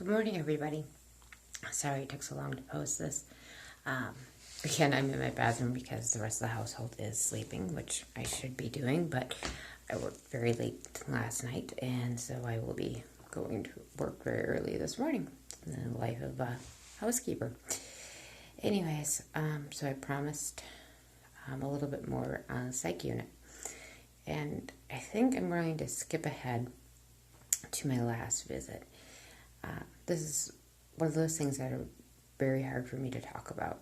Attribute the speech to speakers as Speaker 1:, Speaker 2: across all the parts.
Speaker 1: Good morning, everybody. Sorry it took so long to post this. Again, I'm in my bathroom because the rest of the household is sleeping, which I should be doing, but I worked very late last night, and so I will be going to work very early this morning in the life of a housekeeper. Anyways, so I promised a little bit more on the psych unit, and I think I'm going to skip ahead to my last visit. This is one of those things that are very hard for me to talk about.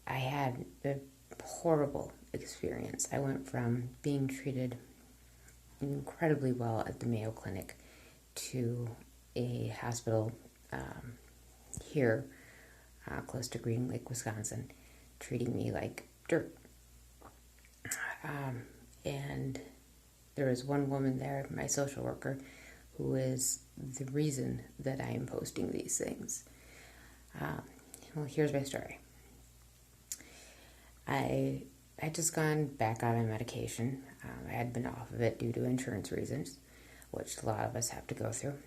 Speaker 1: I had a horrible experience. I went from being treated incredibly well at the Mayo Clinic to a hospital here close to Green Lake, Wisconsin, treating me like dirt. And there was one woman there, my social worker, who is the reason that I am posting these things. Well, here's my story. I had just gone back on my medication. I had been off of it due to insurance reasons, which a lot of us have to go through.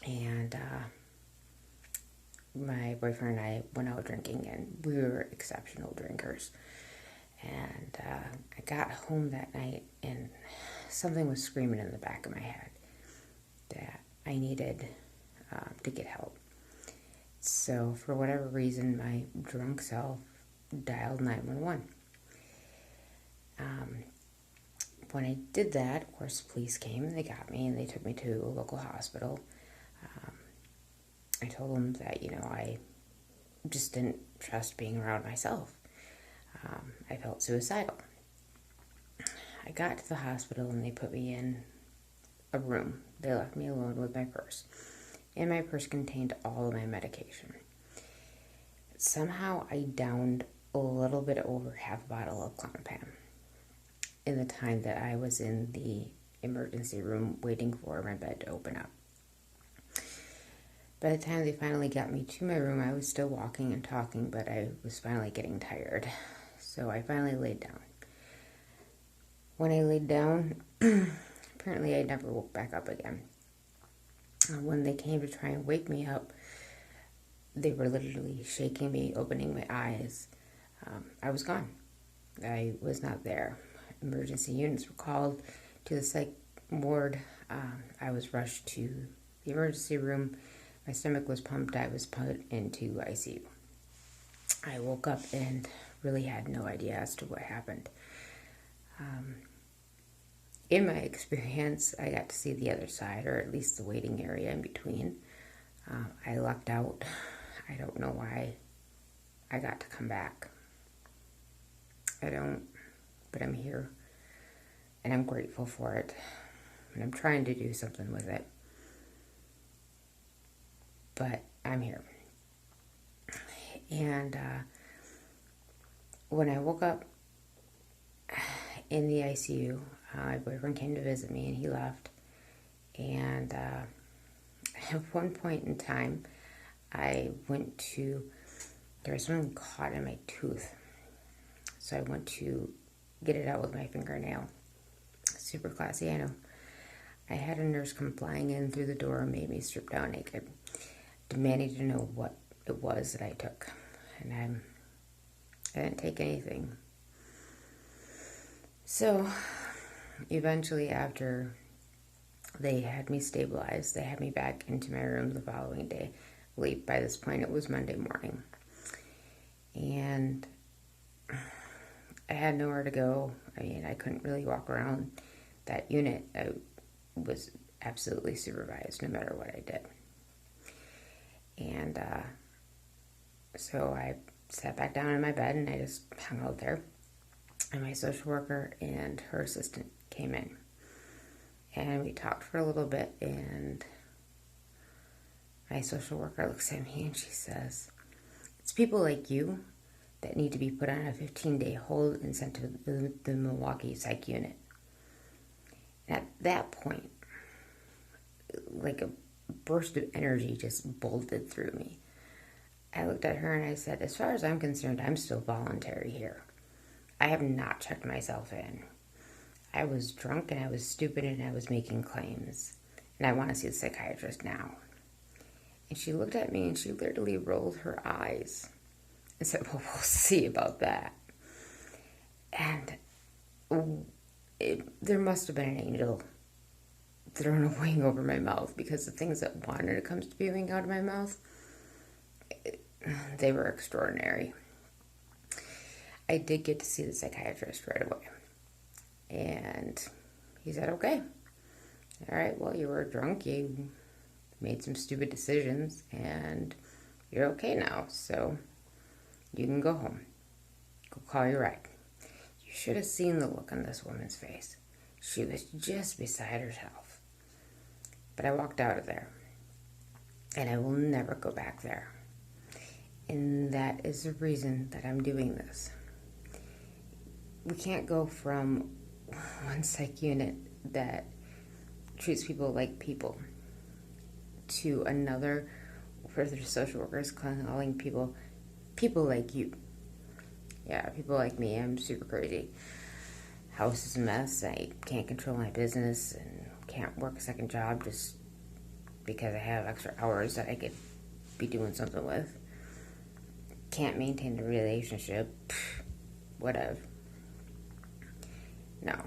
Speaker 1: And my boyfriend and I went out drinking, and we were exceptional drinkers. And I got home that night, and something was screaming in the back of my head that I needed to get help. So for whatever reason, my drunk self dialed 911. When I did that, of course, the police came and they got me and they took me to a local hospital. I told them that, I just didn't trust being around myself. I felt suicidal. I got to the hospital and they put me in a room. They left me alone with my purse. And my purse contained all of my medication. Somehow I downed a little bit over half a bottle of Klonopin in the time that I was in the emergency room waiting for my bed to open up. By the time they finally got me to my room, I was still walking and talking, but I was finally getting tired. So I finally laid down. When I laid down, apparently I never woke back up again. When they came to try and wake me up, they were literally shaking me, opening my eyes. I was gone. I was not there. Emergency units were called to the psych ward. I was rushed to the emergency room. My stomach was pumped. I was put into ICU. I woke up and really had no idea as to what happened. In my experience, I got to see the other side, or at least the waiting area in between. I lucked out. I don't know why I got to come back. I don't, but I'm here, and I'm grateful for it, and I'm trying to do something with it. But I'm here. And when I woke up in the ICU, my boyfriend came to visit me and he left. And at one point in time, there was something caught in my tooth. So I went to get it out with my fingernail. Super classy, I know. I had a nurse come flying in through the door and made me strip down naked, demanding to know what it was that I took. And I didn't take anything. So eventually, after they had me stabilized, they had me back into my room the following day. Late by this point, it was Monday morning. And I had nowhere to go. I couldn't really walk around that unit. I was absolutely supervised no matter what I did. And so I sat back down in my bed and I just hung out there. And my social worker and her assistant came in. And we talked for a little bit, and my social worker looks at me and she says, "It's people like you that need to be put on a 15-day hold and sent to the Milwaukee psych unit." And at that point, like a burst of energy just bolted through me. I looked at her and I said, "As far as I'm concerned, I'm still voluntary here. I have not checked myself in. I was drunk and I was stupid and I was making claims. and I want to see the psychiatrist now. And she looked at me and she literally rolled her eyes and said, well, we'll see about that. And there must have been an angel thrown a wing over my mouth, because the things that wanted to come spewing out of my mouth, they were extraordinary. I did get to see the psychiatrist right away. And he said, okay, all right, well, you were drunk, you made some stupid decisions, and you're okay now, so you can go home. Go call your ride. You should have seen the look on this woman's face. She was just beside herself. But I walked out of there, and I will never go back there. And that is the reason that I'm doing this. We can't go from one psych unit that treats people like people to another where there's social workers calling people like you. Yeah, people like me. I'm super crazy. House is a mess. I can't control my business and can't work a second job just because I have extra hours that I could be doing something with. Can't maintain a relationship. Whatever. No,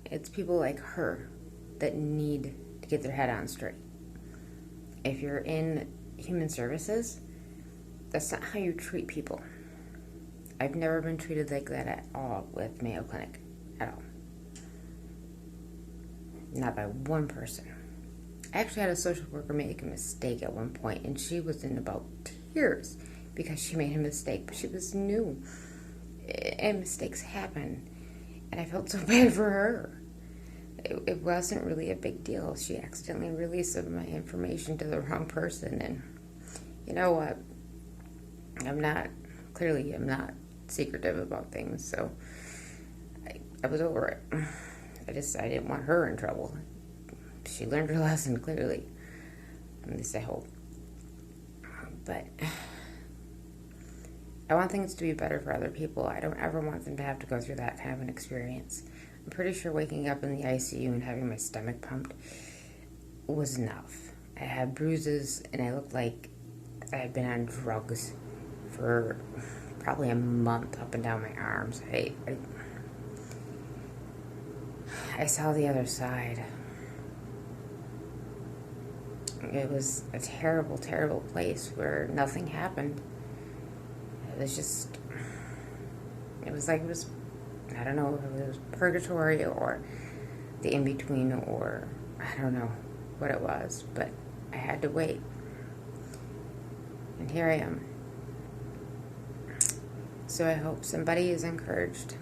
Speaker 1: it's people like her that need to get their head on straight. If you're in human services, that's not how you treat people. I've never been treated like that at all with Mayo Clinic, at all. Not by one person. I actually had a social worker make a mistake at one point, and she was in about tears because she made a mistake, but she was new, and mistakes happen, and I felt so bad for her. It wasn't really a big deal. She accidentally released some of my information to the wrong person, and you know what? I'm not secretive about things, so I was over it. I didn't want her in trouble. She learned her lesson clearly. At least I hope. But I want things to be better for other people. I don't ever want them to have to go through that kind of an experience. I'm pretty sure waking up in the ICU and having my stomach pumped was enough. I had bruises and I looked like I had been on drugs for probably a month up and down my arms. I saw the other side. It was a terrible, terrible place where nothing happened. It was like I don't know if it was purgatory or the in-between, or I don't know what it was, but I had to wait. And here I am. So I hope somebody is encouraged.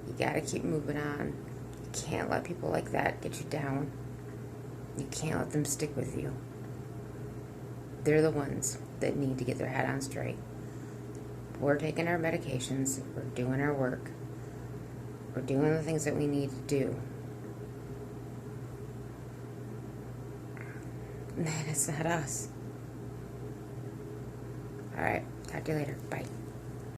Speaker 1: You gotta keep moving on. You can't let people like that get you down. You can't let them stick with you. They're the ones that need to get their head on straight. We're taking our medications. We're doing our work. We're doing the things that we need to do. And it's not us. All right. Talk to you later. Bye.